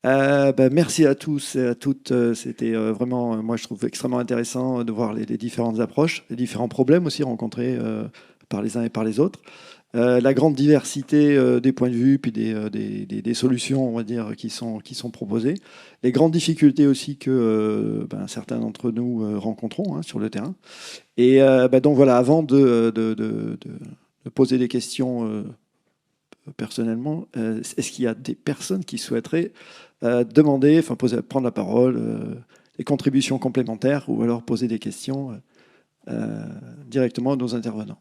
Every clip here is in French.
Merci à tous et à toutes. C'était vraiment, moi, je trouve extrêmement intéressant de voir les différentes approches, les différents problèmes aussi rencontrés par les uns et par les autres. La grande diversité des points de vue, puis des solutions, on va dire, qui sont proposées. Les grandes difficultés aussi que certains d'entre nous rencontrons sur le terrain. Et donc voilà, avant de poser des questions personnellement, est-ce qu'il y a des personnes qui souhaiteraient demander, prendre la parole, des contributions complémentaires ou alors poser des questions directement à nos intervenants?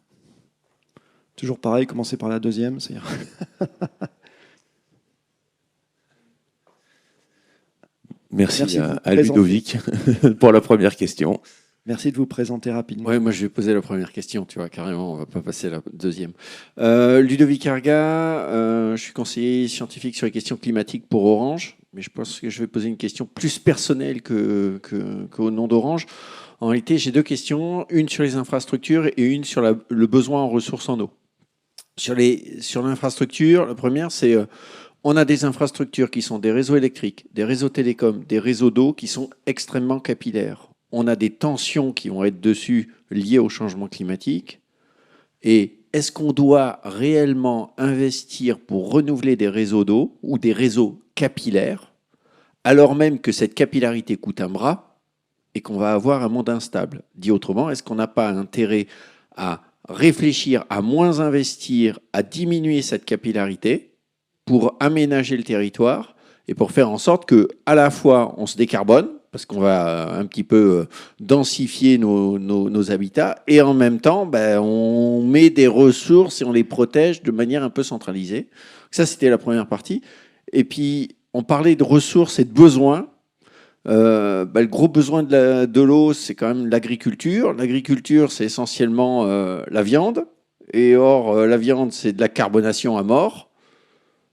Toujours pareil, commencer par la deuxième. Merci à Ludovic pour la première question. Merci de vous présenter rapidement. Ouais, moi je vais poser la première question, tu vois, carrément, on va pas passer à la deuxième. Ludovic Arga, je suis conseiller scientifique sur les questions climatiques pour Orange, mais je pense que je vais poser une question plus personnelle qu'au nom d'Orange. En réalité, j'ai deux questions, une sur les infrastructures et une sur le besoin en ressources en eau. Sur l'infrastructure, la première, c'est on a des infrastructures qui sont des réseaux électriques, des réseaux télécoms, des réseaux d'eau qui sont extrêmement capillaires. On a des tensions qui vont être dessus liées au changement climatique. Et est-ce qu'on doit réellement investir pour renouveler des réseaux d'eau ou des réseaux capillaires, alors même que cette capillarité coûte un bras et qu'on va avoir un monde instable? Dit autrement, est-ce qu'on n'a pas intérêt à réfléchir à moins investir, à diminuer cette capillarité pour aménager le territoire et pour faire en sorte que, à la fois, on se décarbone, parce qu'on va un petit peu densifier nos habitats, et en même temps, on met des ressources et on les protège de manière un peu centralisée. Ça, c'était la première partie. Et puis, on parlait de ressources et de besoins. Le gros besoin de l'eau, c'est quand même l'agriculture. L'agriculture, c'est essentiellement la viande. Et or, la viande, c'est de la carbonation à mort.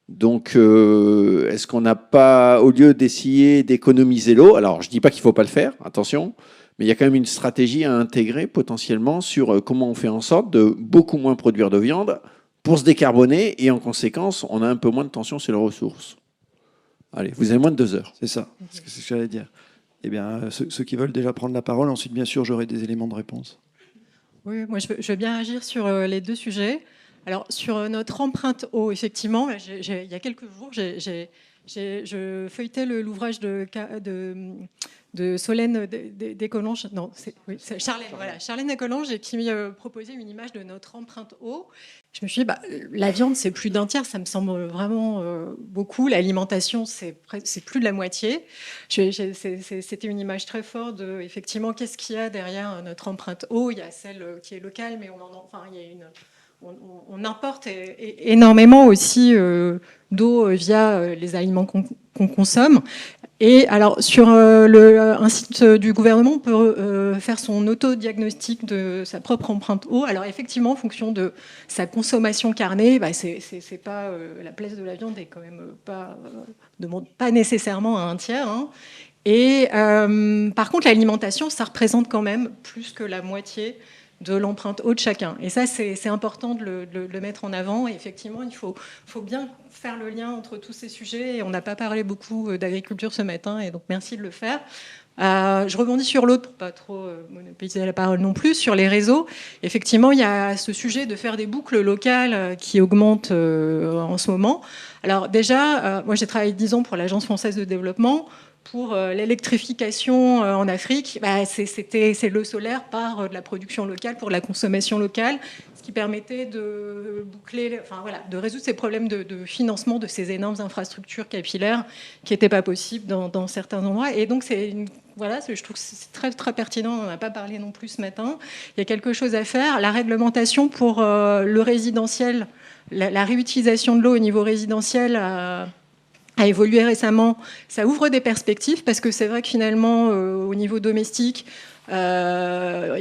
Donc, est-ce qu'on n'a pas, au lieu d'essayer d'économiser l'eau, alors je ne dis pas qu'il ne faut pas le faire, attention, mais il y a quand même une stratégie à intégrer potentiellement sur comment on fait en sorte de beaucoup moins produire de viande pour se décarboner et en conséquence, on a un peu moins de tension sur les ressources. Allez, vous avez moins de 2 heures. C'est ça, c'est ce que j'allais dire. Eh bien, ceux qui veulent déjà prendre la parole, ensuite, bien sûr, j'aurai des éléments de réponse. Oui, moi, je veux bien agir sur les deux sujets. Alors, sur notre empreinte eau, effectivement, il y a quelques jours, je feuilletais l'ouvrage de Solène Descolonges, non, c'est Charlène, voilà, Charlène Descolonges, qui m'a proposé une image de notre empreinte eau. Je me suis dit, la viande, c'est plus d'un tiers, ça me semble vraiment beaucoup. L'alimentation, c'est plus de la moitié. C'était une image très forte de, effectivement, qu'est-ce qu'il y a derrière notre empreinte eau. Il y a celle qui est locale, mais il y a on importe énormément aussi d'eau via les aliments qu'on consomme. Et alors, sur un site du gouvernement, on peut faire son autodiagnostic de sa propre empreinte eau. Alors, effectivement, en fonction de sa consommation carnée, c'est pas la place de la viande est quand même demande pas nécessairement à un tiers. Hein. Et par contre, l'alimentation, ça représente quand même plus que la moitié de l'empreinte eau de chacun. Et ça, c'est important de le mettre en avant. Et effectivement, il faut bien faire le lien entre tous ces sujets. Et on n'a pas parlé beaucoup d'agriculture ce matin, et donc merci de le faire. Je rebondis sur l'autre, pour pas trop monopoliser la parole non plus, sur les réseaux. Effectivement, il y a ce sujet de faire des boucles locales qui augmentent en ce moment. Alors déjà, moi j'ai travaillé 10 ans pour l'Agence française de développement. Pour l'électrification en Afrique, c'est le solaire par de la production locale pour la consommation locale, ce qui permettait de boucler, de résoudre ces problèmes de financement de ces énormes infrastructures capillaires qui n'étaient pas possibles dans certains endroits. Et donc, je trouve que c'est très, très pertinent. On n'en a pas parlé non plus ce matin. Il y a quelque chose à faire. La réglementation pour le résidentiel, la réutilisation de l'eau au niveau résidentiel a évolué récemment. Ça ouvre des perspectives parce que c'est vrai que finalement, au niveau domestique, il y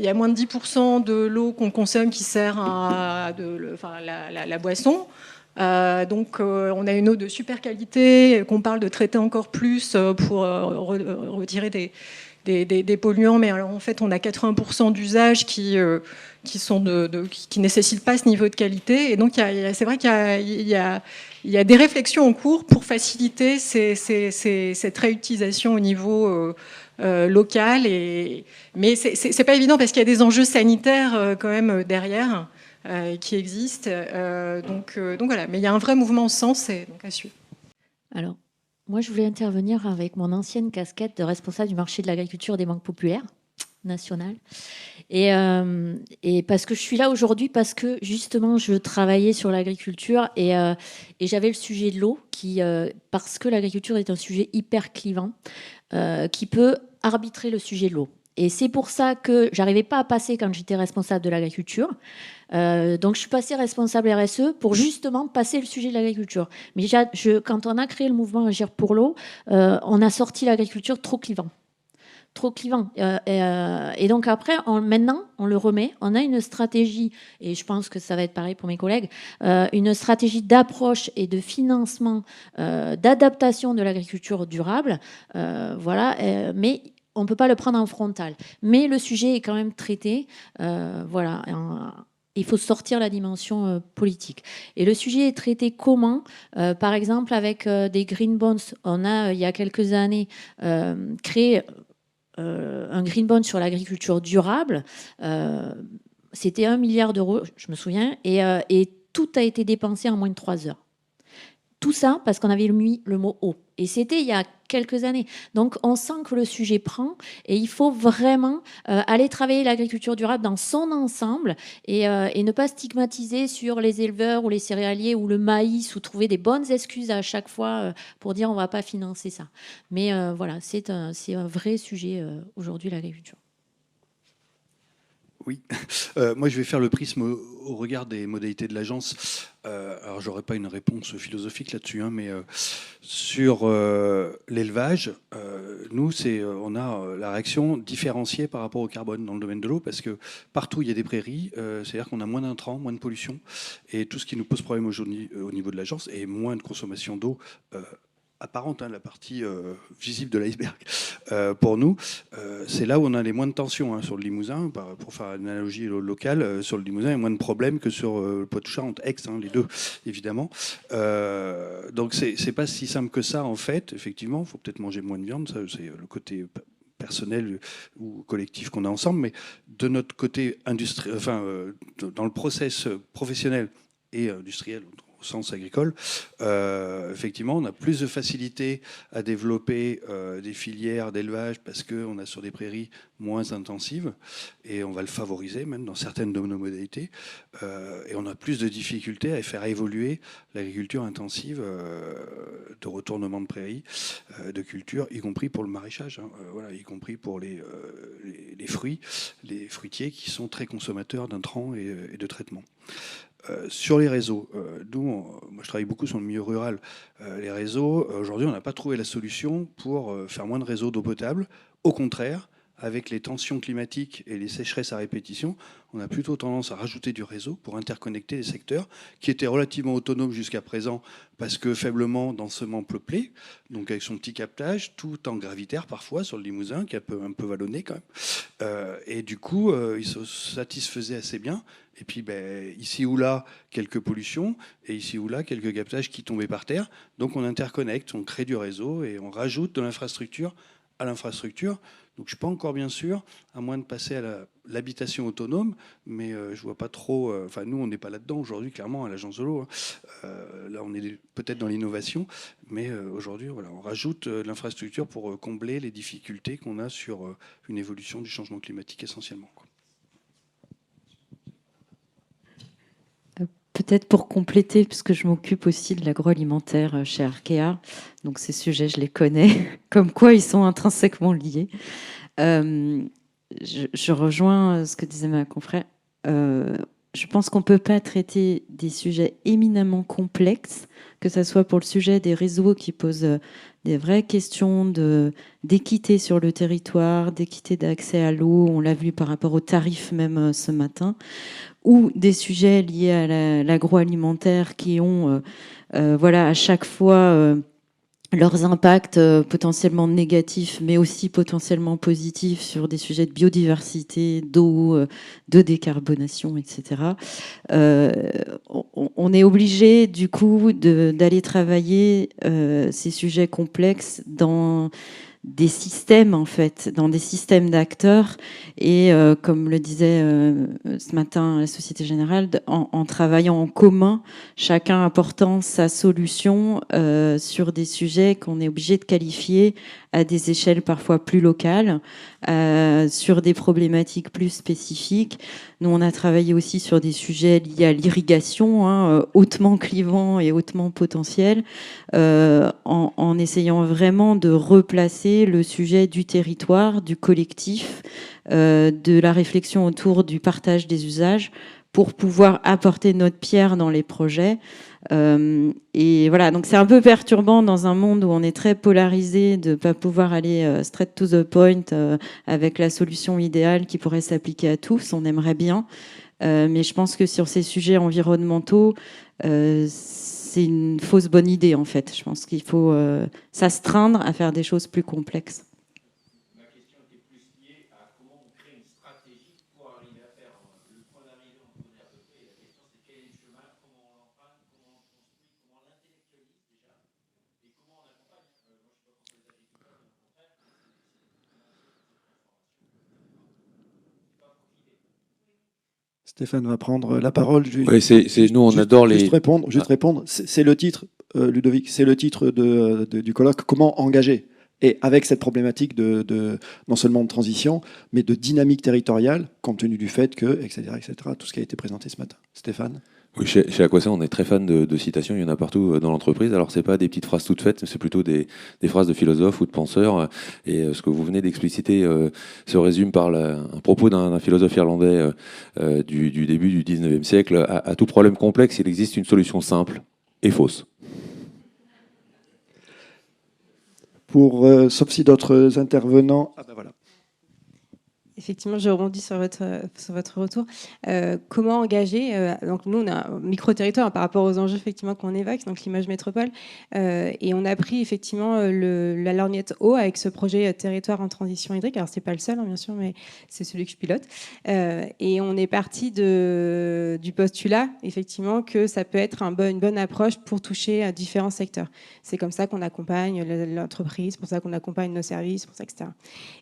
a moins de 10% de l'eau qu'on consomme qui sert à la boisson. Donc, on a une eau de super qualité qu'on parle de traiter encore plus pour retirer des des polluants, mais alors, en fait, on a 80% d'usages qui nécessitent pas ce niveau de qualité. Et donc, c'est vrai qu'il y a des réflexions en cours pour faciliter cette réutilisation au niveau local. Mais c'est pas évident parce qu'il y a des enjeux sanitaires quand même derrière qui existent. Donc voilà. Mais il y a un vrai mouvement en ce sens, et donc à suivre. Alors, moi, je voulais intervenir avec mon ancienne casquette de responsable du marché de l'agriculture des banques populaires nationales. Et parce que je suis là aujourd'hui, parce que justement, je travaillais sur l'agriculture et j'avais le sujet de l'eau, parce que l'agriculture est un sujet hyper clivant, qui peut arbitrer le sujet de l'eau. Et c'est pour ça que j'arrivais pas à passer quand j'étais responsable de l'agriculture. Donc, je suis passée responsable RSE pour justement passer le sujet de l'agriculture. Mais quand on a créé le mouvement Agir pour l'eau, on a sorti l'agriculture trop clivant. Trop clivant. Et donc après, maintenant, on le remet. On a une stratégie, et je pense que ça va être pareil pour mes collègues, une stratégie d'approche et de financement, d'adaptation de l'agriculture durable. Voilà. Mais on ne peut pas le prendre en frontal. Mais le sujet est quand même traité. Voilà. Il faut sortir la dimension politique. Et le sujet est traité comment ? Par exemple, avec des green bonds. On a, il y a quelques années, créé un green bond sur l'agriculture durable. C'était 1 milliard d'euros, je me souviens, et tout a été dépensé en moins de 3 heures. Tout ça parce qu'on avait mis le mot eau. Et c'était il y a quelques années. Donc, on sent que le sujet prend et il faut vraiment aller travailler l'agriculture durable dans son ensemble et ne pas stigmatiser sur les éleveurs ou les céréaliers ou le maïs ou trouver des bonnes excuses à chaque fois pour dire on ne va pas financer ça. Mais voilà, c'est un vrai sujet aujourd'hui, l'agriculture. Oui, moi je vais faire le prisme au regard des modalités de l'agence. Alors j'aurais pas une réponse philosophique là-dessus, hein, mais sur l'élevage, nous on a la réaction différenciée par rapport au carbone dans le domaine de l'eau, parce que partout il y a des prairies, c'est-à-dire qu'on a moins d'intrants, moins de pollution, et tout ce qui nous pose problème aujourd'hui au niveau de l'agence est moins de consommation d'eau. Apparente, hein, la partie visible de l'iceberg. Pour nous, c'est là où on a les moins de tensions, hein, sur le Limousin, pour faire une analogie locale, sur le Limousin, il y a moins de problèmes que sur le Poitou-Charentes, Aix, hein, les deux, évidemment. Donc c'est pas si simple que ça, en fait. Effectivement, il faut peut-être manger moins de viande, ça c'est le côté personnel ou collectif qu'on a ensemble, mais de notre côté dans le process professionnel et industriel, au sens agricole, effectivement, on a plus de facilité à développer des filières d'élevage parce qu'on a sur des prairies moins intensives et on va le favoriser même dans certaines de nos modalités. Et on a plus de difficultés à faire évoluer l'agriculture intensive de retournement de prairies, de culture, y compris pour le maraîchage, hein, voilà, y compris pour les fruits, les fruitiers qui sont très consommateurs d'intrants et de traitements. Sur les réseaux, moi je travaille beaucoup sur le milieu rural. Les réseaux, aujourd'hui, on n'a pas trouvé la solution pour faire moins de réseaux d'eau potable. Au contraire, avec les tensions climatiques et les sécheresses à répétition, on a plutôt tendance à rajouter du réseau pour interconnecter les secteurs qui étaient relativement autonomes jusqu'à présent parce que faiblement densément peuplés, donc avec son petit captage, tout en gravitaire parfois sur le Limousin, qui est un peu vallonné quand même. Et du coup, ils se satisfaisaient assez bien. Et puis ici ou là, quelques pollutions, et ici ou là, quelques captages qui tombaient par terre. Donc on interconnecte, on crée du réseau et on rajoute de l'infrastructure à l'infrastructure. Donc je ne suis pas encore bien sûr, à moins de passer à l'habitation autonome, mais je vois pas trop... Enfin, nous, on n'est pas là-dedans aujourd'hui, clairement, à l'agence de l'eau. Hein. Là, on est peut-être dans l'innovation, mais aujourd'hui, voilà, on rajoute de l'infrastructure pour combler les difficultés qu'on a sur une évolution du changement climatique essentiellement, quoi. Peut-être pour compléter, puisque je m'occupe aussi de l'agroalimentaire chez Arkea, donc ces sujets, je les connais, comme quoi ils sont intrinsèquement liés. Je rejoins ce que disait ma confrère. Je pense qu'on ne peut pas traiter des sujets éminemment complexes, que ce soit pour le sujet des réseaux qui posent des vraies questions d'équité sur le territoire, d'équité d'accès à l'eau, on l'a vu par rapport aux tarifs même ce matin, ou des sujets liés à l'agroalimentaire qui ont à chaque fois leurs impacts potentiellement négatifs, mais aussi potentiellement positifs sur des sujets de biodiversité, d'eau, de décarbonation, etc. On est obligé, du coup, d'aller travailler ces sujets complexes dans des systèmes, en fait, dans des systèmes d'acteurs. Et comme le disait ce matin la Société Générale, en travaillant en commun, chacun apportant sa solution sur des sujets qu'on est obligé de qualifier à des échelles parfois plus locales, sur des problématiques plus spécifiques. Nous, on a travaillé aussi sur des sujets liés à l'irrigation, hautement clivants et hautement potentiels, en essayant vraiment de replacer le sujet du territoire, du collectif, de la réflexion autour du partage des usages pour pouvoir apporter notre pierre dans les projets. Et voilà, donc c'est un peu perturbant dans un monde où on est très polarisé de ne pas pouvoir aller straight to the point avec la solution idéale qui pourrait s'appliquer à tous. On aimerait bien, mais je pense que sur ces sujets environnementaux, c'est une fausse bonne idée en fait. Je pense qu'il faut s'astreindre à faire des choses plus complexes. Ma question était plus liée à comment on crée une stratégie pour arriver à faire le point d'arrivée, on connaît à peu près. La question c'est quel est le chemin, comment on l'emprunte, comment on le construit, comment on l'intellectualise déjà, et comment on accompagne. Moi je ne suis pas contre les agriculteurs, mais au contraire, c'est comment on fait cette transformation. Pas profiter. Stéphane va prendre la parole. Oui, nous, on adore les... Juste répondre. C'est le titre, Ludovic, c'est le titre du colloque, comment engager. Et avec cette problématique non seulement de transition, mais de dynamique territoriale, compte tenu du fait que, etc., tout ce qui a été présenté ce matin. Stéphane ? Oui, chez Aquasa, on est très fan de citations, il y en a partout dans l'entreprise. Alors, c'est pas des petites phrases toutes faites, mais c'est plutôt des phrases de philosophes ou de penseurs. Et ce que vous venez d'expliciter se résume par un propos d'un philosophe irlandais du début du 19e siècle. À tout problème complexe, il existe une solution simple et fausse. Sauf si d'autres intervenants... Ah ben voilà. Effectivement, je rebondis sur votre retour. Comment engager donc nous, on a un micro-territoire par rapport aux enjeux effectivement qu'on évoque, donc l'image métropole. Et on a pris effectivement la lorgnette eau avec ce projet territoire en transition hydrique. Alors, c'est pas le seul, hein, bien sûr, mais c'est celui que je pilote. Et on est parti du postulat, effectivement, que ça peut être une bonne approche pour toucher à différents secteurs. C'est comme ça qu'on accompagne l'entreprise, c'est pour ça qu'on accompagne nos services, pour ça, etc.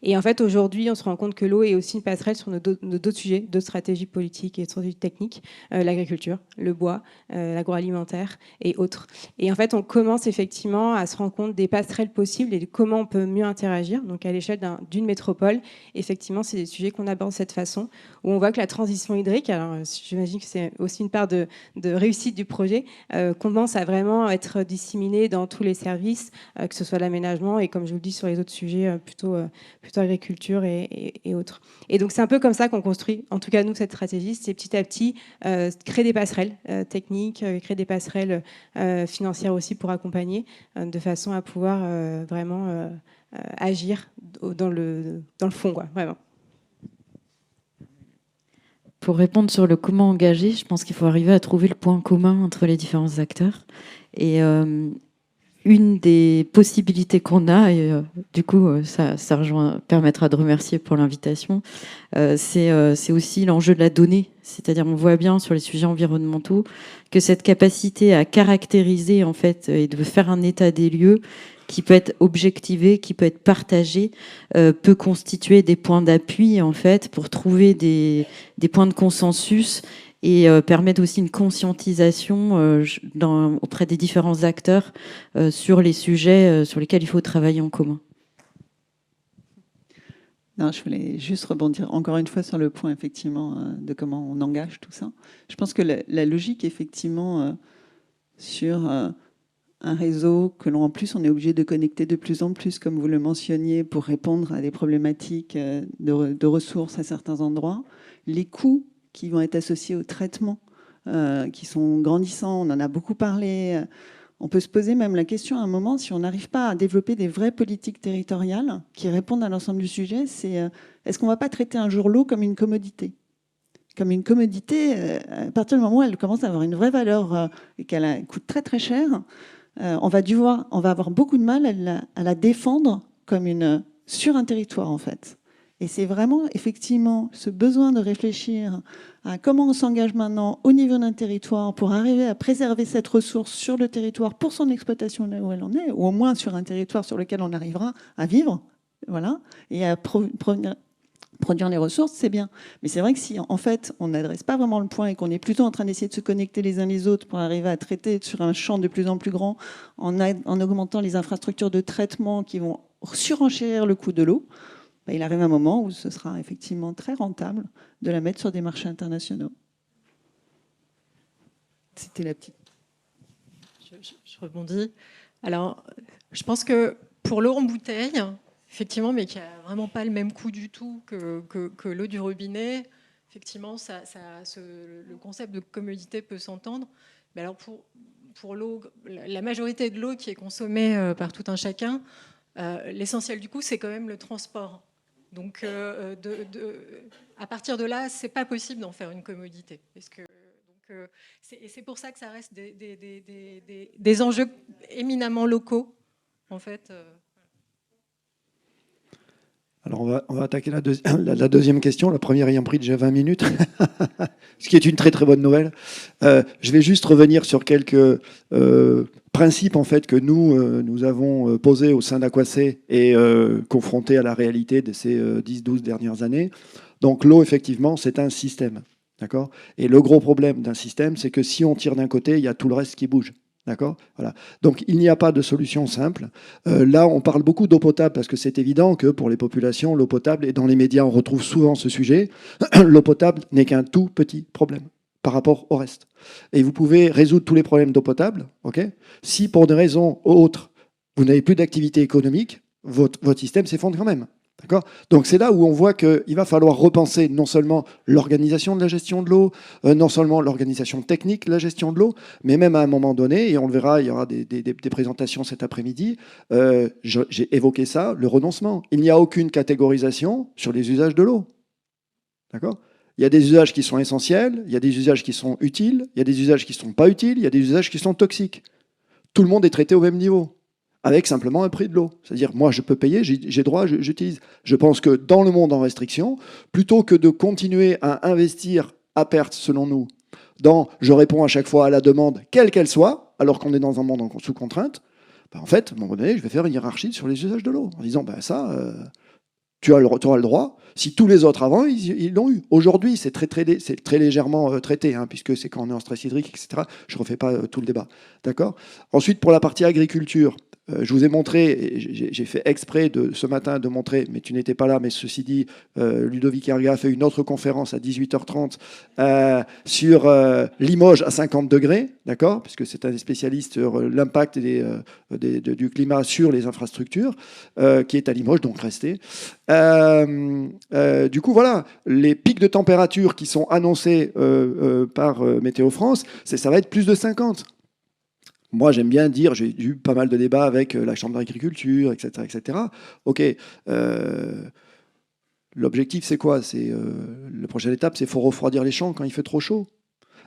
Et en fait, aujourd'hui, on se rend compte que l'eau est aussi une passerelle sur nos d'autres sujets, d'autres stratégies politiques et stratégies techniques, l'agriculture, le bois, l'agroalimentaire et autres. Et en fait, on commence effectivement à se rendre compte des passerelles possibles et de comment on peut mieux interagir. Donc, à l'échelle d'une métropole, effectivement, c'est des sujets qu'on aborde de cette façon, où on voit que la transition hydrique, alors j'imagine que c'est aussi une part de réussite du projet, commence à vraiment être disséminée dans tous les services, que ce soit l'aménagement et, comme je vous le dis, sur les autres sujets, plutôt agriculture et autres. Et donc, c'est un peu comme ça qu'on construit, en tout cas, nous, cette stratégie, c'est petit à petit créer des passerelles techniques, créer des passerelles financières aussi pour accompagner, de façon à pouvoir vraiment agir dans le fond, quoi, vraiment. Pour répondre sur le comment engager, je pense qu'il faut arriver à trouver le point commun entre les différents acteurs. Et une des possibilités qu'on a, et du coup, ça permettra de remercier pour l'invitation, c'est aussi l'enjeu de la donnée. C'est-à-dire, on voit bien sur les sujets environnementaux que cette capacité à caractériser, en fait, et de faire un état des lieux qui peut être objectivé, qui peut être partagé, peut constituer des points d'appui, en fait, pour trouver des points de consensus et permettre aussi une conscientisation auprès des différents acteurs sur les sujets sur lesquels il faut travailler en commun. Non, je voulais juste rebondir encore une fois sur le point, effectivement, de comment on engage tout ça. Je pense que la logique, effectivement, sur un réseau que l'on, en plus, on est obligé de connecter de plus en plus, comme vous le mentionniez, pour répondre à des problématiques de ressources à certains endroits, les coûts qui vont être associés au traitement, qui sont grandissants. On en a beaucoup parlé. On peut se poser même la question à un moment, si on n'arrive pas à développer des vraies politiques territoriales qui répondent à l'ensemble du sujet, c'est est-ce qu'on ne va pas traiter un jour l'eau comme une commodité ? Comme une commodité, à partir du moment où elle commence à avoir une vraie valeur et qu'elle coûte très très cher, on va avoir beaucoup de mal à la défendre comme sur un territoire, en fait. Et c'est vraiment, effectivement, ce besoin de réfléchir à comment on s'engage maintenant au niveau d'un territoire pour arriver à préserver cette ressource sur le territoire pour son exploitation là où elle en est, ou au moins sur un territoire sur lequel on arrivera à vivre, voilà, et à produire les ressources, c'est bien. Mais c'est vrai que si, en fait, on n'adresse pas vraiment le point et qu'on est plutôt en train d'essayer de se connecter les uns les autres pour arriver à traiter sur un champ de plus en plus grand, en augmentant les infrastructures de traitement qui vont surenchérir le coût de l'eau, il arrive un moment où ce sera effectivement très rentable de la mettre sur des marchés internationaux. C'était la petite... Je rebondis. Alors, je pense que pour l'eau en bouteille, effectivement, mais qui n'a vraiment pas le même coût du tout que l'eau du robinet, effectivement, le concept de commodité peut s'entendre. Mais alors, pour l'eau, la majorité de l'eau qui est consommée par tout un chacun, l'essentiel du coup, c'est quand même le transport. Donc, à partir de là, c'est pas possible d'en faire une commodité. C'est pour ça que ça reste des enjeux éminemment locaux, en fait. Alors, on va attaquer la deuxième question, la première ayant pris déjà 20 minutes, ce qui est une très très bonne nouvelle. Je vais juste revenir sur quelques principes en fait, que nous avons posés au sein d'Aquacé et confrontés à la réalité de ces 10-12 dernières années. Donc l'eau, effectivement, c'est un système. D'accord ? Et le gros problème d'un système, c'est que si on tire d'un côté, il y a tout le reste qui bouge. D'accord ? Voilà. Donc il n'y a pas de solution simple. Là, on parle beaucoup d'eau potable parce que c'est évident que pour les populations, l'eau potable, et dans les médias, on retrouve souvent ce sujet, l'eau potable n'est qu'un tout petit problème par rapport au reste. Et vous pouvez résoudre tous les problèmes d'eau potable, ok ? Si pour des raisons autres, vous n'avez plus d'activité économique, votre système s'effondre quand même. D'accord ? Donc c'est là où on voit qu'il va falloir repenser non seulement l'organisation de la gestion de l'eau, non seulement l'organisation technique de la gestion de l'eau, mais même à un moment donné, et on le verra, il y aura des présentations cet après-midi, j'ai évoqué ça, le renoncement. Il n'y a aucune catégorisation sur les usages de l'eau. D'accord ? Il y a des usages qui sont essentiels, il y a des usages qui sont utiles, il y a des usages qui ne sont pas utiles, il y a des usages qui sont toxiques. Tout le monde est traité au même niveau, avec simplement un prix de l'eau. C'est-à-dire, moi, je peux payer, j'ai droit, j'utilise. Je pense que dans le monde en restriction, plutôt que de continuer à investir à perte, selon nous, je réponds à chaque fois à la demande, quelle qu'elle soit, alors qu'on est dans un monde sous contrainte, en fait, à un moment donné, je vais faire une hiérarchie sur les usages de l'eau, en disant, tu auras le droit. Si tous les autres avant, ils l'ont eu. Aujourd'hui, c'est très légèrement traité, puisque c'est quand on est en stress hydrique, etc. Je ne refais pas tout le débat. D'accord ? Ensuite, pour la partie agriculture, je vous ai montré, j'ai fait exprès ce matin de montrer, mais tu n'étais pas là, mais ceci dit, Ludovic Herga a fait une autre conférence à 18h30 sur Limoges à 50 degrés, d'accord ? Puisque c'est un des spécialistes sur l'impact du climat sur les infrastructures, qui est à Limoges, donc restez. Du coup, voilà, les pics de température qui sont annoncés par Météo France, ça va être plus de 50. Moi, j'aime bien dire, j'ai eu pas mal de débats avec la Chambre d'agriculture, etc., etc. Ok, l'objectif, c'est quoi ? La prochaine étape, c'est qu'il faut refroidir les champs quand il fait trop chaud.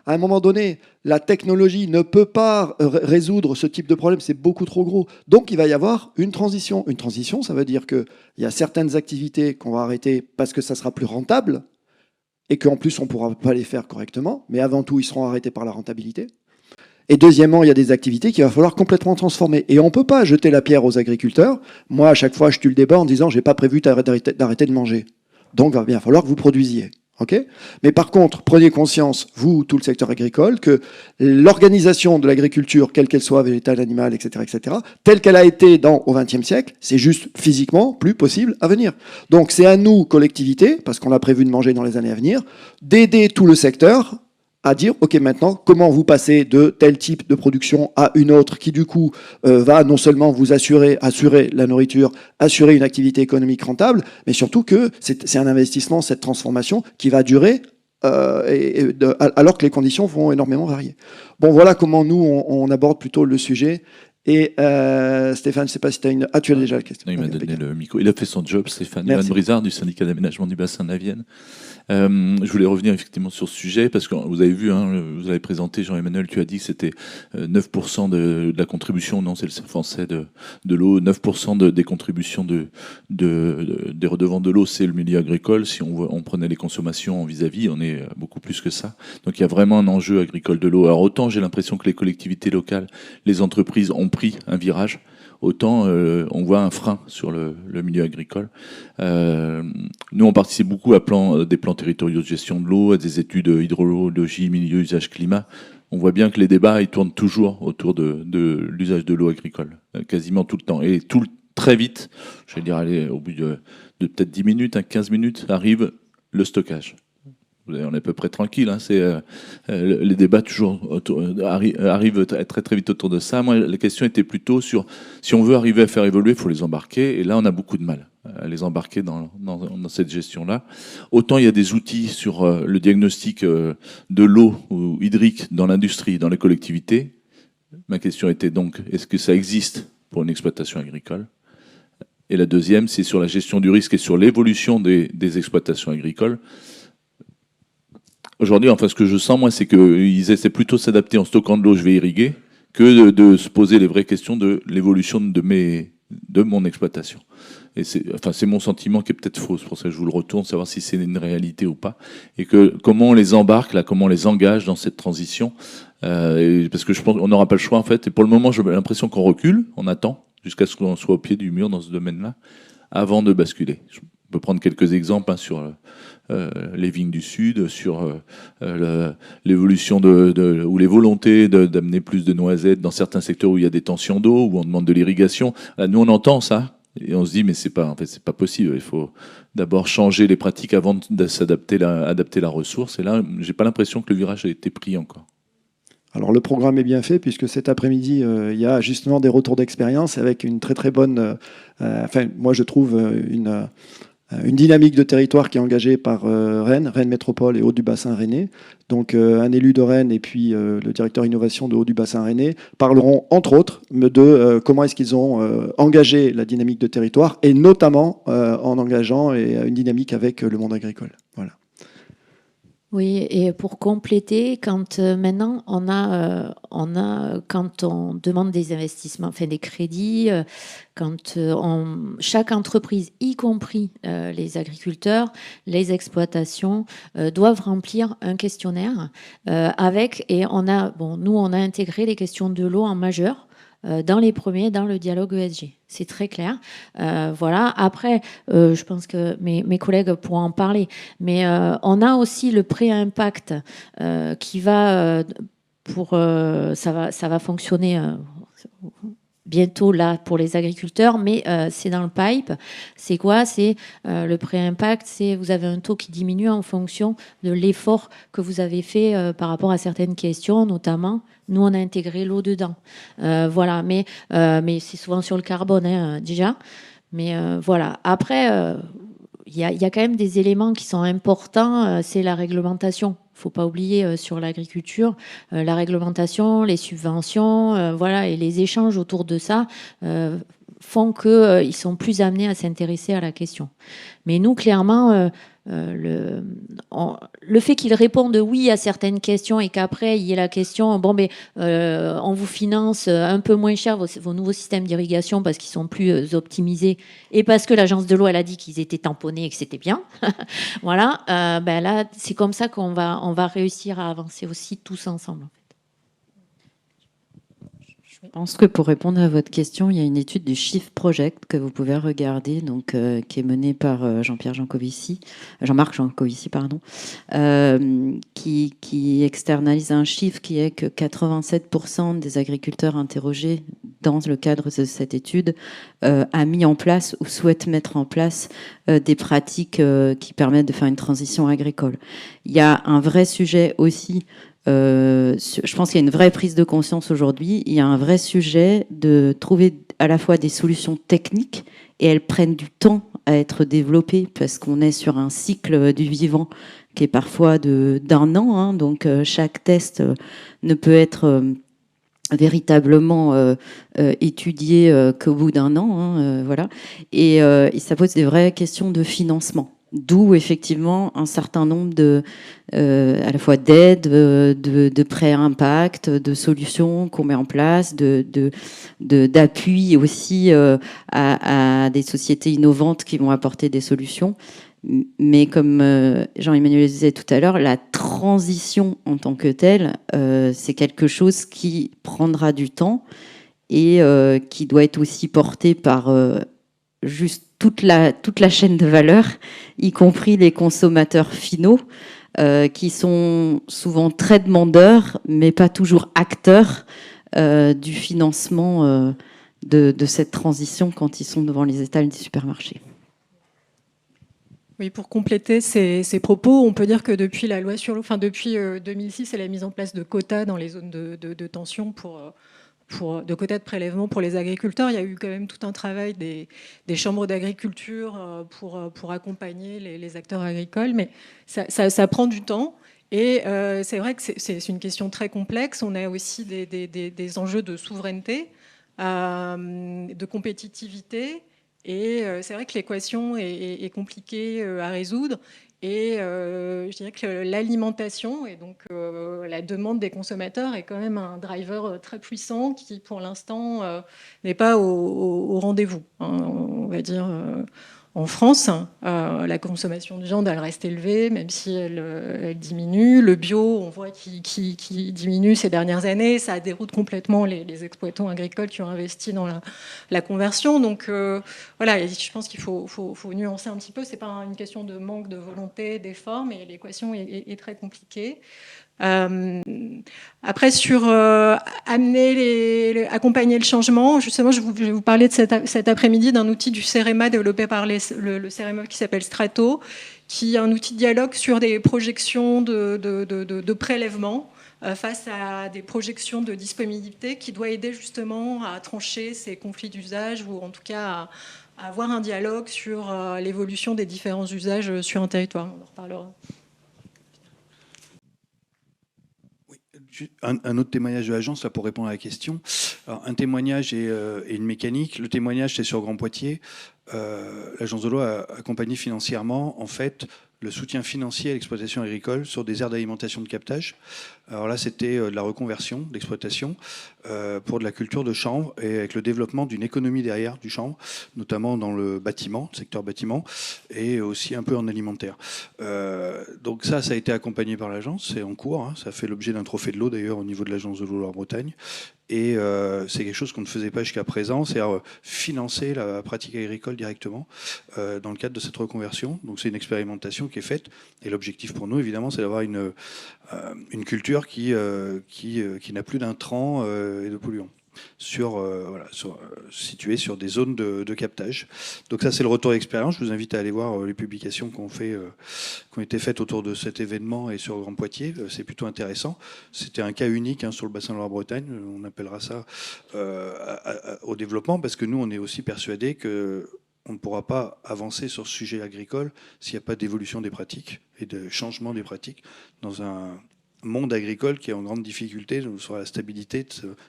À un moment donné, la technologie ne peut pas résoudre ce type de problème, c'est beaucoup trop gros. Donc, il va y avoir une transition. Une transition, ça veut dire qu'il y a certaines activités qu'on va arrêter parce que ça sera plus rentable et qu'en plus, on ne pourra pas les faire correctement. Mais avant tout, ils seront arrêtés par la rentabilité. Et deuxièmement, il y a des activités qu'il va falloir complètement transformer. Et on ne peut pas jeter la pierre aux agriculteurs. Moi, à chaque fois, je tue le débat en disant « j'ai pas prévu d'arrêter de manger ». Donc, il va bien falloir que vous produisiez. Okay ? Mais par contre, prenez conscience, vous, tout le secteur agricole, que l'organisation de l'agriculture, quelle qu'elle soit, végétale, animale, etc., telle qu'elle a été au XXe siècle, c'est juste physiquement plus possible à venir. Donc, c'est à nous, collectivité, parce qu'on a prévu de manger dans les années à venir, d'aider tout le secteur à dire, OK, maintenant, comment vous passez de tel type de production à une autre qui, du coup, va non sellement vous assurer la nourriture, assurer une activité économique rentable, mais surtout que c'est un investissement, cette transformation, qui va durer alors que les conditions vont énormément varier. Bon, voilà comment nous, on aborde plutôt le sujet. Et Stéphane, je ne sais pas si tu as une... Ah, tu as déjà la question. Non, il m'a donné le micro. Il a fait son job, Stéphane. Merci. Johan Brizard, du syndicat d'aménagement du bassin de la Vienne. Je voulais revenir effectivement sur ce sujet, parce que vous avez vu, vous avez présenté, Jean-Emmanuel, tu as dit que c'était 9% de la contribution, non, c'est le français de l'eau, 9% des contributions des redevances de l'eau, c'est le milieu agricole. Si on prenait les consommations en vis-à-vis, on est beaucoup plus que ça. Donc il y a vraiment un enjeu agricole de l'eau. Alors autant j'ai l'impression que les collectivités locales, les entreprises ont pris un virage, autant on voit un frein sur le milieu agricole. Nous, on participe beaucoup à des plans territoriaux de gestion de l'eau, à des études hydrologie, milieu, usage, climat. On voit bien que les débats ils tournent toujours autour de l'usage de l'eau agricole, quasiment tout le temps. Et très vite, je vais dire, allez, au bout de peut-être 10 minutes, 15 minutes, arrive le stockage. On est à peu près tranquille. Les débats arrivent très très vite autour de ça. Moi, la question était plutôt sur si on veut arriver à faire évoluer, il faut les embarquer. Et là, on a beaucoup de mal à les embarquer dans cette gestion-là. Autant il y a des outils sur le diagnostic de l'eau ou hydrique dans l'industrie, dans les collectivités. Ma question était donc, est-ce que ça existe pour une exploitation agricole ? Et la deuxième, c'est sur la gestion du risque et sur l'évolution des exploitations agricoles. Aujourd'hui, enfin, ce que je sens, moi, c'est qu'ils essaient plutôt de s'adapter en stockant de l'eau, je vais irriguer, que de se poser les vraies questions de l'évolution de mon exploitation. Et c'est mon sentiment qui est peut-être faux, c'est pour ça que je vous le retourne, savoir si c'est une réalité ou pas. Et comment on les embarque, là, comment on les engage dans cette transition. Parce que je pense qu'on n'aura pas le choix, en fait. Et pour le moment, j'ai l'impression qu'on recule, on attend, jusqu'à ce qu'on soit au pied du mur dans ce domaine-là, avant de basculer. Je peux prendre quelques exemples sur les vignes du Sud, sur l'évolution ou les volontés d'amener plus de noisettes dans certains secteurs où il y a des tensions d'eau, où on demande de l'irrigation. Là, nous, on entend ça et on se dit mais c'est pas possible. Il faut d'abord changer les pratiques avant de adapter la ressource. Et là, j'ai pas l'impression que le virage a été pris encore. Alors le programme est bien fait puisque cet après-midi, il y a justement des retours d'expérience avec une très très bonne... moi je trouve une dynamique de territoire qui est engagée par Rennes Métropole et Hauts-du-Bassin rennais. Donc un élu de Rennes et puis le directeur innovation de Hauts-du-Bassin rennais parleront entre autres de comment est-ce qu'ils ont engagé la dynamique de territoire et notamment en engageant une dynamique avec le monde agricole. Voilà. Oui, et pour compléter, quand maintenant quand on demande des investissements, enfin des crédits, quand chaque entreprise, y compris les agriculteurs, les exploitations, doivent remplir un questionnaire et nous on a intégré les questions de l'eau en majeur. Dans les premiers, dans le dialogue ESG. C'est très clair. Voilà. Après, je pense que mes collègues pourront en parler, mais on a aussi le pré-impact qui va ça va fonctionner bientôt là pour les agriculteurs, mais c'est dans le pipe. C'est quoi ? C'est le pré-impact, c'est vous avez un taux qui diminue en fonction de l'effort que vous avez fait par rapport à certaines questions, notamment. Nous, on a intégré l'eau dedans. Voilà, mais c'est souvent sur le carbone déjà. Mais voilà. Après, il y a quand même des éléments qui sont importants. C'est la réglementation. Il ne faut pas oublier sur l'agriculture, la réglementation, les subventions, voilà, et les échanges autour de ça font qu'ils sont plus amenés à s'intéresser à la question. Mais nous, clairement, le fait qu'ils répondent oui à certaines questions et qu'après il y ait la question on vous finance un peu moins cher vos nouveaux systèmes d'irrigation parce qu'ils sont plus optimisés et parce que l'agence de l'eau elle a dit qu'ils étaient tamponnés et que c'était bien. Voilà, là c'est comme ça qu'on va réussir à avancer aussi tous ensemble. Je pense que pour répondre à votre question, il y a une étude du Shift Project que vous pouvez regarder, donc, qui est menée par Jean-Marc Jancovici, qui externalise un chiffre qui est que 87% des agriculteurs interrogés dans le cadre de cette étude a mis en place ou souhaite mettre en place des pratiques qui permettent de faire une transition agricole. Il y a un vrai sujet aussi. Je pense qu'il y a une vraie prise de conscience aujourd'hui. Il y a un vrai sujet de trouver à la fois des solutions techniques et elles prennent du temps à être développées parce qu'on est sur un cycle du vivant qui est parfois d'un an. Donc chaque test ne peut être véritablement étudié qu'au bout d'un an, hein, voilà. Et ça pose des vraies questions de financement. D'où effectivement un certain nombre à la fois d'aides, de prêts à impact, de solutions qu'on met en place, d'appui aussi à des sociétés innovantes qui vont apporter des solutions. Mais comme Jean-Emmanuel disait tout à l'heure, la transition en tant que telle, c'est quelque chose qui prendra du temps et qui doit être aussi porté par juste toute la chaîne de valeur, y compris les consommateurs finaux, qui sont souvent très demandeurs, mais pas toujours acteurs du financement de cette transition quand ils sont devant les étals des supermarchés. Oui, pour compléter ces propos, on peut dire que depuis la loi sur l'eau, depuis 2006 et la mise en place de quotas dans les zones de tension de quotas de prélèvement pour les agriculteurs, il y a eu quand même tout un travail des chambres d'agriculture pour accompagner les acteurs agricoles, mais ça prend du temps. Et c'est vrai que c'est une question très complexe. On a aussi des enjeux de souveraineté, de compétitivité. Et c'est vrai que l'équation est compliquée à résoudre. Et je dirais que l'alimentation et donc la demande des consommateurs est quand même un driver très puissant qui, pour l'instant, n'est pas au rendez-vous, hein, on va dire. En France, la consommation de viande, elle reste élevée, même si elle diminue. Le bio, on voit qu'il diminue ces dernières années. Ça déroute complètement les exploitants agricoles qui ont investi dans la conversion. Donc voilà, je pense qu'il faut nuancer un petit peu. Ce n'est pas une question de manque de volonté, d'effort, mais l'équation est très compliquée. Après, sur accompagner le changement, justement, je vais vous parler de cet après-midi d'un outil du CEREMA développé par le CEREMA qui s'appelle Strato, qui est un outil de dialogue sur des projections de prélèvement face à des projections de disponibilité qui doit aider justement à trancher ces conflits d'usage ou en tout cas à avoir un dialogue sur l'évolution des différents usages sur un territoire. On en reparlera. Un autre témoignage de l'agence, là, pour répondre à la question. Alors, un témoignage et une mécanique. Le témoignage, c'est sur Grand Poitiers. L'agence de l'eau a accompagné financièrement, en fait, le soutien financier à l'exploitation agricole sur des aires d'alimentation de captage. Alors là, c'était de la reconversion d'exploitation pour de la culture de chanvre et avec le développement d'une économie derrière du chanvre, notamment dans le bâtiment, le secteur bâtiment, et aussi un peu en alimentaire. Donc ça a été accompagné par l'agence, c'est en cours. Hein, ça fait l'objet d'un trophée de l'eau d'ailleurs au niveau de l'agence de l'eau Loire-Bretagne. Et c'est quelque chose qu'on ne faisait pas jusqu'à présent, c'est-à-dire financer la pratique agricole directement dans le cadre de cette reconversion. Donc c'est une expérimentation qui est faite. Et l'objectif pour nous, évidemment, c'est d'avoir une culture qui n'a plus d'intrants et de polluants. Situé sur des zones de captage. Donc ça, c'est le retour d'expérience. Je vous invite à aller voir les publications qui ont été faites autour de cet événement et sur Grand Poitiers. C'est plutôt intéressant. C'était un cas unique sur le bassin de Loire-Bretagne. On appellera ça au développement parce que nous, on est aussi persuadés qu'on ne pourra pas avancer sur ce sujet agricole s'il n'y a pas d'évolution des pratiques et de changement des pratiques dans un monde agricole qui est en grande difficulté sur la stabilité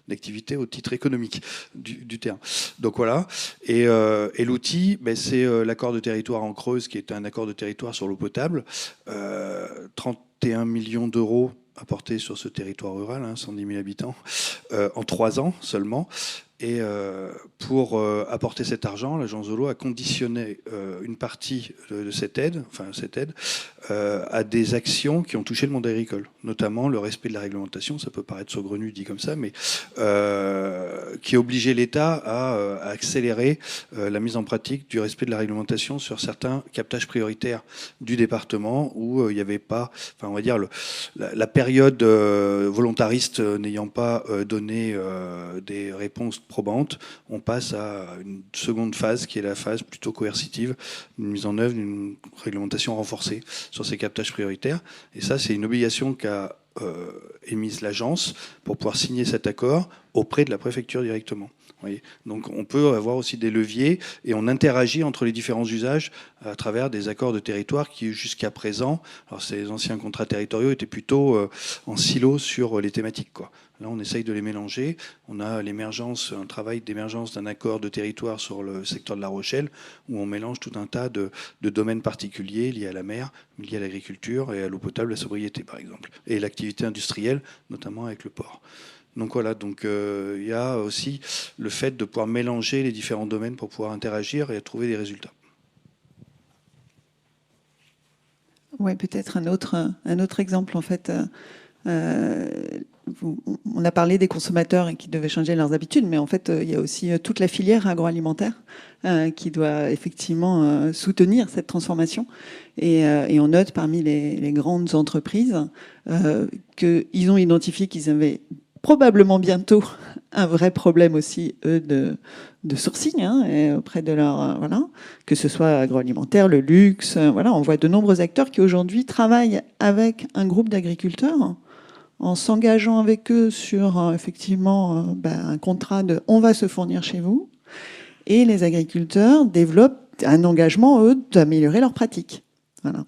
d'activité au titre économique du terme. Donc voilà. Et l'outil, c'est l'accord de territoire en Creuse, qui est un accord de territoire sur l'eau potable. 31 millions d'euros apportés sur ce territoire rural, 110 000 habitants, en 3 ans seulement. Et pour apporter cet argent, l'agence de l'eau a conditionné une partie de cette aide, à des actions qui ont touché le monde agricole, notamment le respect de la réglementation. Ça peut paraître saugrenu dit comme ça, mais qui obligeait l'État à accélérer la mise en pratique du respect de la réglementation sur certains captages prioritaires du département où il n'y avait pas, on va dire, la période volontariste n'ayant pas donné des réponses probantes, on passe à une seconde phase qui est la phase plutôt coercitive, une mise en œuvre d'une réglementation renforcée sur ces captages prioritaires. Et ça, c'est une obligation qu'a émise l'agence pour pouvoir signer cet accord auprès de la préfecture directement. Voyez. Donc on peut avoir aussi des leviers et on interagit entre les différents usages à travers des accords de territoire qui jusqu'à présent, alors ces anciens contrats territoriaux étaient plutôt en silo sur les thématiques, quoi. Là, on essaye de les mélanger. On a un travail d'émergence d'un accord de territoire sur le secteur de La Rochelle, où on mélange tout un tas de domaines particuliers liés à la mer, liés à l'agriculture et à l'eau potable, la sobriété, par exemple, et l'activité industrielle, notamment avec le port. Donc voilà, il y a aussi le fait de pouvoir mélanger les différents domaines pour pouvoir interagir et trouver des résultats. Ouais, peut-être un autre exemple, en fait. On a parlé des consommateurs et qui devaient changer leurs habitudes, mais en fait, il y a aussi toute la filière agroalimentaire qui doit effectivement soutenir cette transformation. Et on note parmi les grandes entreprises qu'ils ont identifié qu'ils avaient probablement bientôt un vrai problème aussi, eux, de sourcing, et auprès de leur... voilà, que ce soit agroalimentaire, le luxe, voilà, on voit de nombreux acteurs qui aujourd'hui travaillent avec un groupe d'agriculteurs en s'engageant avec eux sur effectivement un contrat de « on va se fournir chez vous ». Et les agriculteurs développent un engagement, eux, d'améliorer leurs pratiques. Voilà.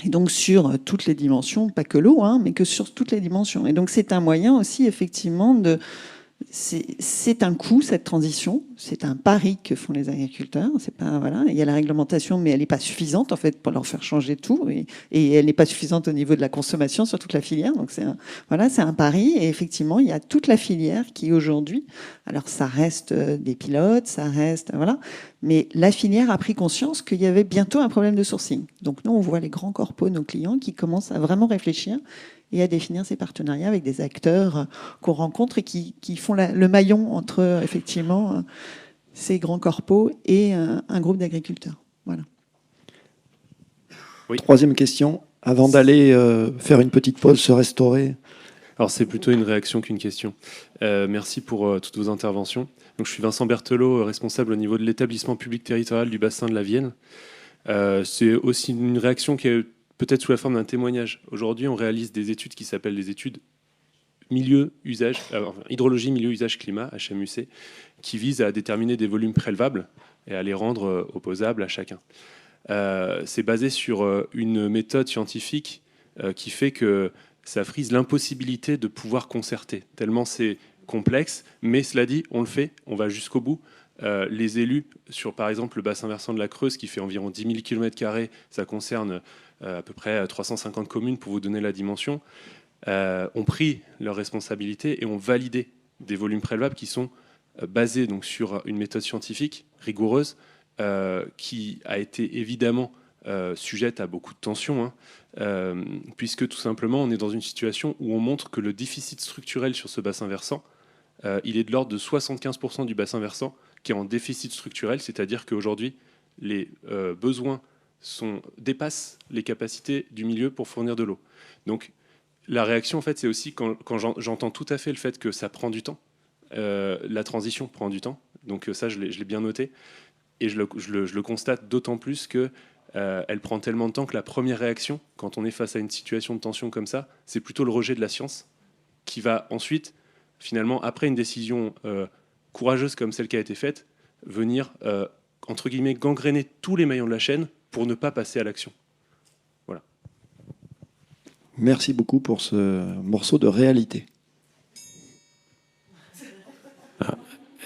Et donc sur toutes les dimensions, pas que l'eau, mais que sur toutes les dimensions. Et donc c'est un moyen aussi, effectivement, de... C'est un coût, cette transition. C'est un pari que font les agriculteurs. C'est pas, voilà. Il y a la réglementation, mais elle n'est pas suffisante, en fait, pour leur faire changer tout. Et elle n'est pas suffisante au niveau de la consommation sur toute la filière. Donc, c'est un pari. Et effectivement, il y a toute la filière qui, aujourd'hui, alors ça reste des pilotes, ça reste, voilà. Mais la filière a pris conscience qu'il y avait bientôt un problème de sourcing. Donc, nous, on voit les grands corpos, nos clients, qui commencent à vraiment réfléchir et à définir ces partenariats avec des acteurs qu'on rencontre et qui font le maillon entre, effectivement, ces grands corpos et un groupe d'agriculteurs. Voilà. Oui. Troisième question, avant d'aller faire une petite pause, se restaurer. Alors c'est plutôt une réaction qu'une question. Merci pour toutes vos interventions. Donc, je suis Vincent Berthelot, responsable au niveau de l'établissement public territorial du bassin de la Vienne. C'est aussi une réaction qui est peut-être sous la forme d'un témoignage. Aujourd'hui, on réalise des études qui s'appellent les études hydrologie, milieu, usage, climat, HMUC, qui visent à déterminer des volumes prélevables et à les rendre opposables à chacun. C'est basé sur une méthode scientifique qui fait que ça frise l'impossibilité de pouvoir concerter, tellement c'est complexe, mais cela dit, on le fait, on va jusqu'au bout. Les élus, sur par exemple le bassin versant de la Creuse, qui fait environ 10 000 km², ça concerne à peu près 350 communes, pour vous donner la dimension, ont pris leurs responsabilités et ont validé des volumes prélevables qui sont basés donc, sur une méthode scientifique rigoureuse, qui a été évidemment sujette à beaucoup de tensions, puisque tout simplement on est dans une situation où on montre que le déficit structurel sur ce bassin versant, il est de l'ordre de 75% du bassin versant qui est en déficit structurel, c'est-à-dire qu'aujourd'hui les besoins dépassent les capacités du milieu pour fournir de l'eau. Donc la réaction, en fait, c'est aussi quand j'entends tout à fait le fait que ça prend du temps, la transition prend du temps, donc ça je l'ai bien noté, et je le constate d'autant plus que elle prend tellement de temps que la première réaction, quand on est face à une situation de tension comme ça, c'est plutôt le rejet de la science, qui va ensuite, finalement, après une décision courageuse comme celle qui a été faite, venir, entre guillemets, gangréner tous les maillons de la chaîne pour ne pas passer à l'action. Voilà. Merci beaucoup pour ce morceau de réalité.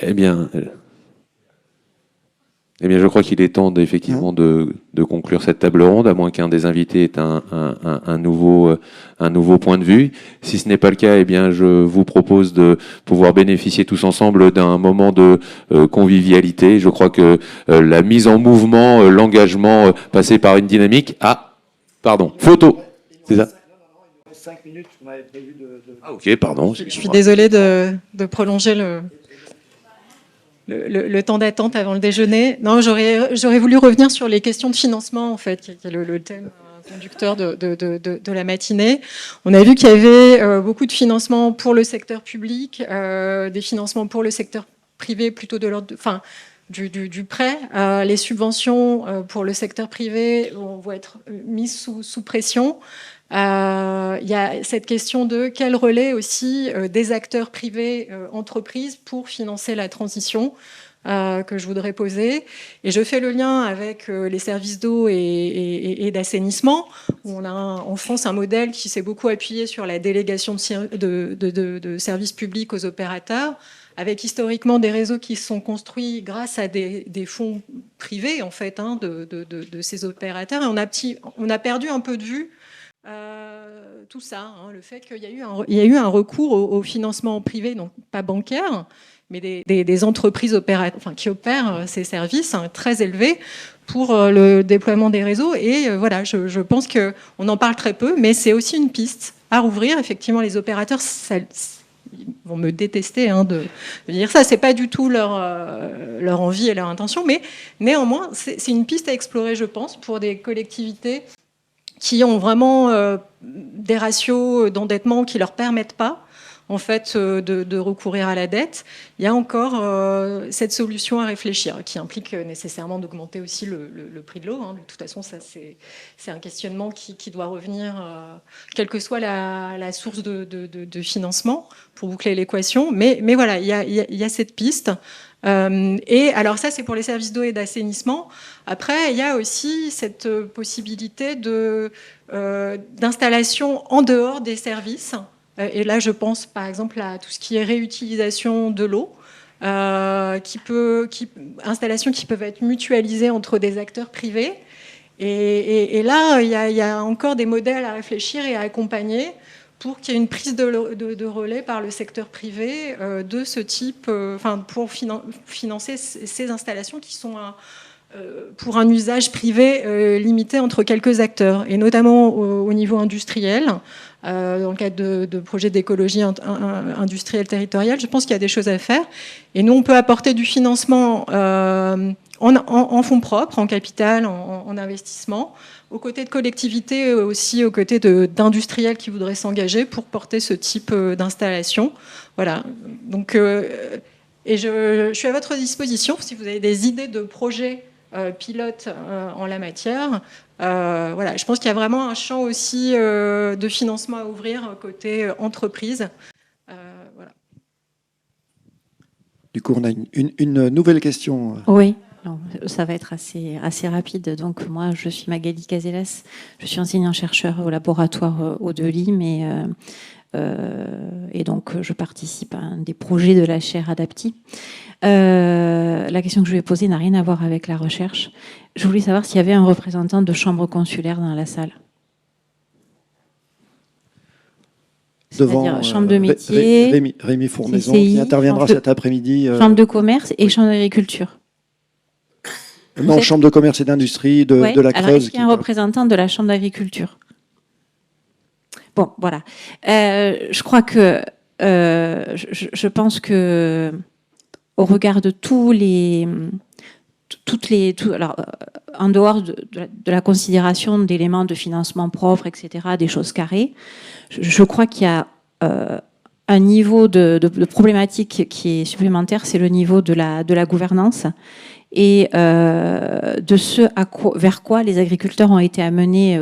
Eh bien, je crois qu'il est temps effectivement de conclure cette table ronde, à moins qu'un des invités ait un nouveau point de vue. Si ce n'est pas le cas, eh bien, je vous propose de pouvoir bénéficier tous ensemble d'un moment de convivialité. Je crois que la mise en mouvement, l'engagement passé par une dynamique... Ah, pardon, photo, c'est ça ? 5 minutes, on avait prévu Ah, ok, pardon. Je suis désolée de prolonger le temps d'attente avant le déjeuner. Non, j'aurais voulu revenir sur les questions de financement, en fait, qui est le thème conducteur de la matinée. On a vu qu'il y avait beaucoup de financements pour le secteur public, des financements pour le secteur privé, plutôt de l'ordre du prêt. Les subventions pour le secteur privé vont être mises sous pression. Il y a cette question de quel relais aussi des acteurs privés, entreprises, pour financer la transition. que je voudrais poser. Et je fais le lien avec les services d'eau et d'assainissement, où on a en France un modèle qui s'est beaucoup appuyé sur la délégation de services publics aux opérateurs, avec historiquement des réseaux qui sont construits grâce à des fonds privés en fait, de ces opérateurs. Et on a perdu un peu de vue tout ça, le fait qu'il y a eu un recours au financement privé, donc pas bancaire, mais des entreprises qui opèrent ces services très élevés pour le déploiement des réseaux. Et voilà, je pense qu'on en parle très peu, mais c'est aussi une piste à rouvrir. Effectivement, les opérateurs, ils vont me détester de dire ça, c'est pas du tout leur envie et leur intention, mais néanmoins, c'est une piste à explorer, je pense, pour des collectivités qui ont vraiment des ratios d'endettement qui leur permettent pas en fait de recourir à la dette. Il y a encore cette solution à réfléchir qui implique nécessairement d'augmenter aussi le prix de l'eau. De toute façon, ça c'est un questionnement qui doit revenir, quelle que soit la source de financement pour boucler l'équation. Mais voilà, il y a cette piste. Et alors ça, c'est pour les services d'eau et d'assainissement. Après, il y a aussi cette possibilité d'installation en dehors des services. Et là, je pense par exemple à tout ce qui est réutilisation de l'eau, installations qui peuvent être mutualisées entre des acteurs privés. Et là, il y a encore des modèles à réfléchir et à accompagner pour qu'il y ait une prise de relais par le secteur privé de ce type, pour financer ces installations qui sont pour un usage privé limité entre quelques acteurs, et notamment au niveau industriel, dans le cadre de projets d'écologie industrielle territoriale. Je pense qu'il y a des choses à faire. Et nous, on peut apporter du financement en fonds propres, en capital, en investissement, aux côtés de collectivités, aussi aux côtés d'industriels qui voudraient s'engager pour porter ce type d'installation. Voilà. Donc, et je suis à votre disposition si vous avez des idées de projets pilotes en la matière. Voilà. Je pense qu'il y a vraiment un champ aussi de financement à ouvrir côté entreprise. Voilà. Du coup, on a une nouvelle question. Oui. Non, ça va être assez rapide. Donc moi, je suis Magali Casellas, je suis enseignant-chercheur au laboratoire Eau-de-Lim et donc je participe à un des projets de la chaire Adapti. La question que je vais poser n'a rien à voir avec la recherche. Je voulais savoir s'il y avait un représentant de chambre consulaire dans la salle. C'est-à-dire chambre de métier, Rémi Fournaison, qui interviendra cet après-midi. Chambre de commerce et chambre d'agriculture. Non, chambre de commerce et d'industrie de la Creuse. Alors, est-ce qu'il y a un représentant de la chambre d'agriculture? Bon, voilà. Je crois que je pense que au regard de alors en dehors de la considération d'éléments de financement propre, etc., des choses carrées, je crois qu'il y a un niveau de problématique qui est supplémentaire, c'est le niveau de la gouvernance et de ce vers quoi les agriculteurs ont été amenés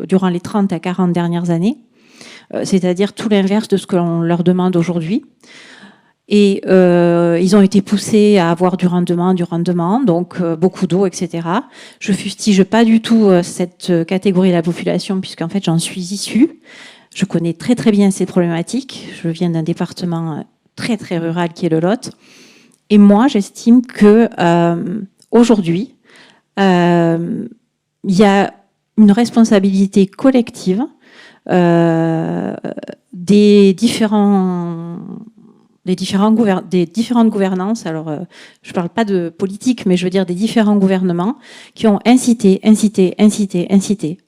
durant les 30 à 40 dernières années, c'est-à-dire tout l'inverse de ce que l'on leur demande aujourd'hui. Et ils ont été poussés à avoir du rendement, donc beaucoup d'eau, etc. Je fustige pas du tout cette catégorie de la population, puisqu'en fait j'en suis issue. Je connais très très bien ces problématiques. Je viens d'un département très très rural qui est le Lot. Et moi, j'estime que aujourd'hui, il y a une responsabilité collective des différentes gouvernances. Alors, je ne parle pas de politique, mais je veux dire des différents gouvernements qui ont incité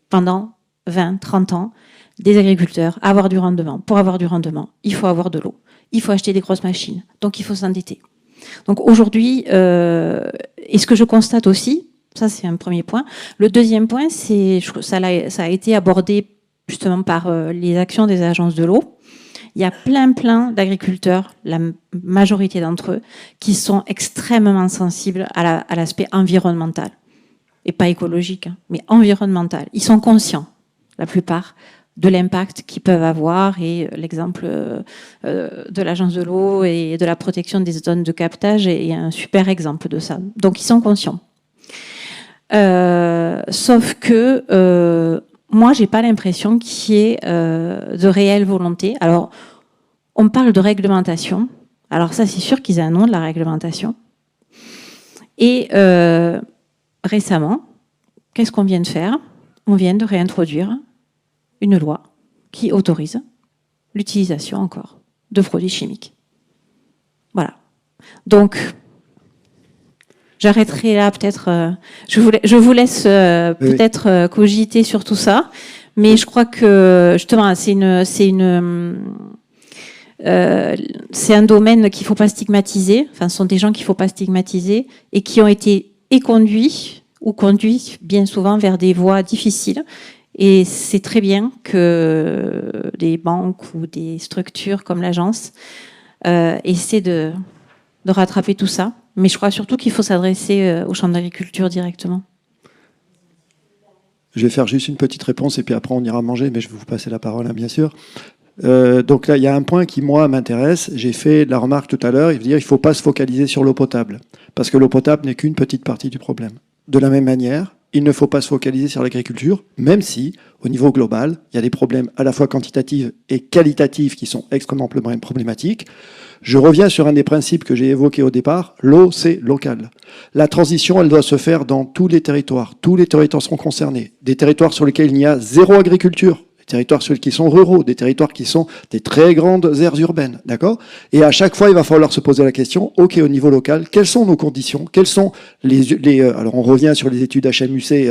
pendant 20, 30 ans des agriculteurs à avoir du rendement. Pour avoir du rendement, il faut avoir de l'eau. Il faut acheter des grosses machines. Donc, il faut s'endetter. Donc aujourd'hui, et ce que je constate aussi, ça c'est un premier point. Le deuxième point, ça a été abordé justement par les actions des agences de l'eau. Il y a plein d'agriculteurs, la majorité d'entre eux, qui sont extrêmement sensibles à l'aspect environnemental. Et pas écologique, mais environnemental. Ils sont conscients, la plupart, de l'impact qu'ils peuvent avoir, et l'exemple de l'agence de l'eau et de la protection des zones de captage est un super exemple de ça. Donc ils sont conscients. Sauf que moi, j'ai pas l'impression qu'il y ait de réelle volonté. Alors, on parle de réglementation. Alors ça, c'est sûr qu'ils en ont de la réglementation. Et récemment, qu'est-ce qu'on vient de faire? On vient de réintroduire une loi qui autorise l'utilisation encore de produits chimiques. Voilà. Donc, j'arrêterai là, peut-être. Je vous laisse peut-être cogiter sur tout ça, mais je crois que justement, c'est un domaine qu'il ne faut pas stigmatiser. Enfin, ce sont des gens qu'il ne faut pas stigmatiser et qui ont été conduits bien souvent vers des voies difficiles. Et c'est très bien que des banques ou des structures comme l'agence essaient de rattraper tout ça. Mais je crois surtout qu'il faut s'adresser aux chambres d'agriculture directement. Je vais faire juste une petite réponse et puis après on ira manger, mais je vais vous passer la parole, hein, bien sûr. Donc là, il y a un point qui, moi, m'intéresse. J'ai fait la remarque tout à l'heure, il veut dire qu'il ne faut pas se focaliser sur l'eau potable, parce que l'eau potable n'est qu'une petite partie du problème. De la même manière, il ne faut pas se focaliser sur l'agriculture, même si, au niveau global, il y a des problèmes à la fois quantitatifs et qualitatifs qui sont extrêmement problématiques. Je reviens sur un des principes que j'ai évoqué au départ, l'eau, c'est local. La transition, elle doit se faire dans tous les territoires. Tous les territoires seront concernés. Des territoires sur lesquels il n'y a zéro agriculture, des territoires qui sont ruraux, des territoires qui sont des très grandes aires urbaines, d'accord? Et à chaque fois, il va falloir se poser la question, ok, au niveau local, quelles sont nos conditions? Quelles sont alors on revient sur les études HMUC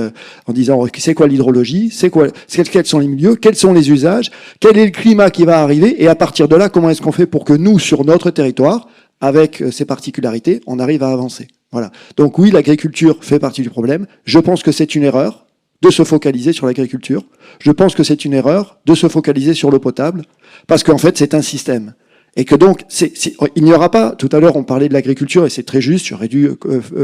en disant, c'est quoi l'hydrologie? Quels sont les milieux? Quels sont les usages? Quel est le climat qui va arriver? Et à partir de là, comment est-ce qu'on fait pour que nous, sur notre territoire, avec ces particularités, on arrive à avancer? Voilà. Donc oui, l'agriculture fait partie du problème. Je pense que c'est une erreur de se focaliser sur l'agriculture. Je pense que c'est une erreur de se focaliser sur l'eau potable, parce qu'en fait, c'est un système. Et que donc, il n'y aura pas, tout à l'heure, on parlait de l'agriculture, et c'est très juste, j'aurais dû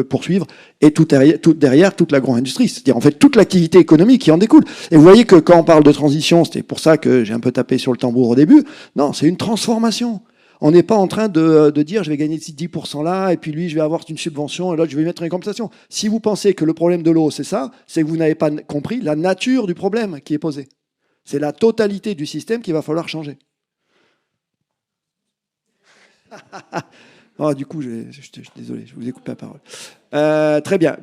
poursuivre, et tout derrière, toute l'agro-industrie, c'est-à-dire en fait toute l'activité économique qui en découle. Et vous voyez que quand on parle de transition, c'était pour ça que j'ai un peu tapé sur le tambour au début, non, c'est une transformation. On n'est pas en train de dire je vais gagner 10% là, et puis lui je vais avoir une subvention, et l'autre je vais mettre une compensation. Si vous pensez que le problème de l'eau c'est ça, c'est que vous n'avez pas compris la nature du problème qui est posé. C'est la totalité du système qu'il va falloir changer. Oh, du coup, je suis désolé, je vous ai coupé la parole. Très bien.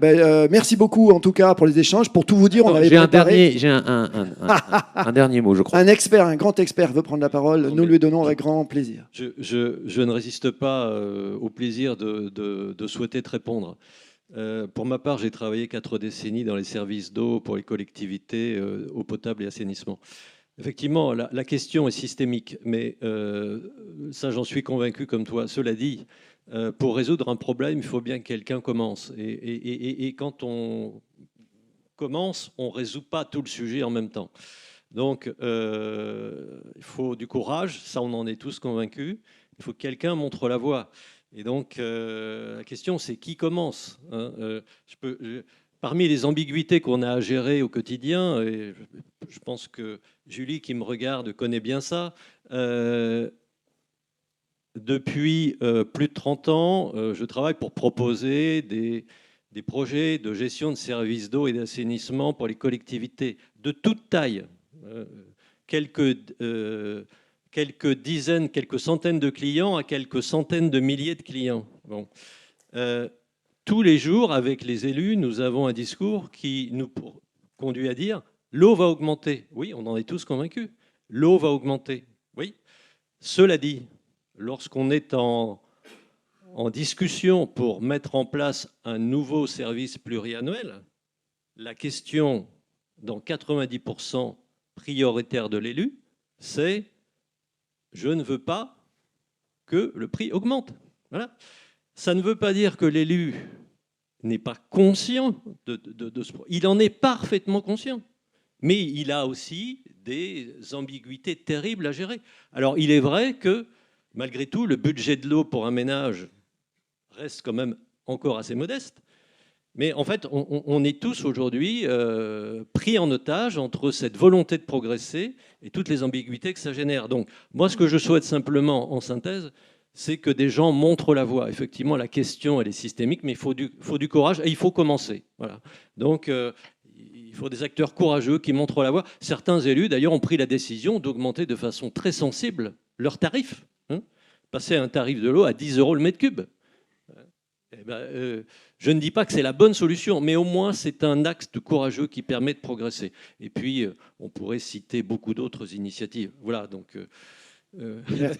Merci beaucoup, en tout cas, pour les échanges. Pour tout vous dire, on avait préparé... J'ai un dernier mot, je crois. Un grand expert veut prendre la parole. Nous lui donnons avec grand plaisir. Je ne résiste pas au plaisir de souhaiter te répondre. Pour ma part, j'ai travaillé 4 décennies dans les services d'eau pour les collectivités, eau potable et assainissement. Effectivement, la question est systémique, mais ça, j'en suis convaincu comme toi. Cela dit, pour résoudre un problème, il faut bien que quelqu'un commence. Et quand on commence, on ne résout pas tout le sujet en même temps. Donc, il faut du courage, ça on en est tous convaincus. Il faut que quelqu'un montre la voie. Et donc, la question, c'est qui commence, hein, parmi les ambiguïtés qu'on a à gérer au quotidien, et je pense que Julie, qui me regarde, connaît bien ça, depuis plus de 30 ans, je travaille pour proposer des projets de gestion de services d'eau et d'assainissement pour les collectivités de toute taille, quelques dizaines, quelques centaines de clients à quelques centaines de milliers de clients. Bon. Tous les jours, avec les élus, nous avons un discours qui nous conduit à dire « l'eau va augmenter ». Oui, on en est tous convaincus. L'eau va augmenter. Oui. Cela dit, lorsqu'on est en discussion pour mettre en place un nouveau service pluriannuel, la question, dans 90% prioritaire de l'élu, c'est « je ne veux pas que le prix augmente ». Voilà. Ça ne veut pas dire que l'élu n'est pas conscient de ce problème. Il en est parfaitement conscient. Mais il a aussi des ambiguïtés terribles à gérer. Alors, il est vrai que, malgré tout, le budget de l'eau pour un ménage reste quand même encore assez modeste. Mais en fait, on est tous aujourd'hui pris en otage entre cette volonté de progresser et toutes les ambiguïtés que ça génère. Donc, moi, ce que je souhaite simplement, en synthèse, c'est que des gens montrent la voie. Effectivement, la question, elle est systémique, mais il faut du courage et il faut commencer. Voilà. Donc, il faut des acteurs courageux qui montrent la voie. Certains élus, d'ailleurs, ont pris la décision d'augmenter de façon très sensible leurs tarifs. Passer un tarif de l'eau à 10 € le mètre cube. Je ne dis pas que c'est la bonne solution, mais au moins c'est un axe courageux qui permet de progresser. Et puis, on pourrait citer beaucoup d'autres initiatives. Voilà, donc...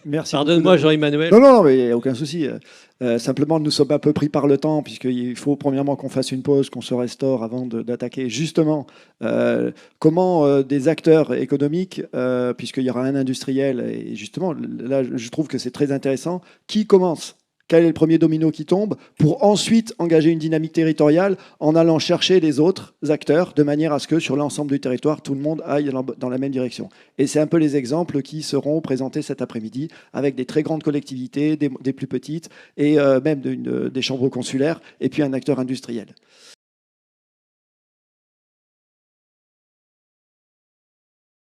Merci. Pardonne-moi, Jean-Emmanuel. Non, mais aucun souci. Simplement, nous sommes un peu pris par le temps, puisqu'il faut premièrement qu'on fasse une pause, qu'on se restaure avant d'attaquer justement comment des acteurs économiques, puisqu'il y aura un industriel, et justement, là, je trouve que c'est très intéressant, qui commence. Quel est le premier domino qui tombe pour ensuite engager une dynamique territoriale en allant chercher les autres acteurs de manière à ce que sur l'ensemble du territoire, tout le monde aille dans la même direction. Et c'est un peu les exemples qui seront présentés cet après-midi avec des très grandes collectivités, des plus petites et même des chambres consulaires et puis un acteur industriel.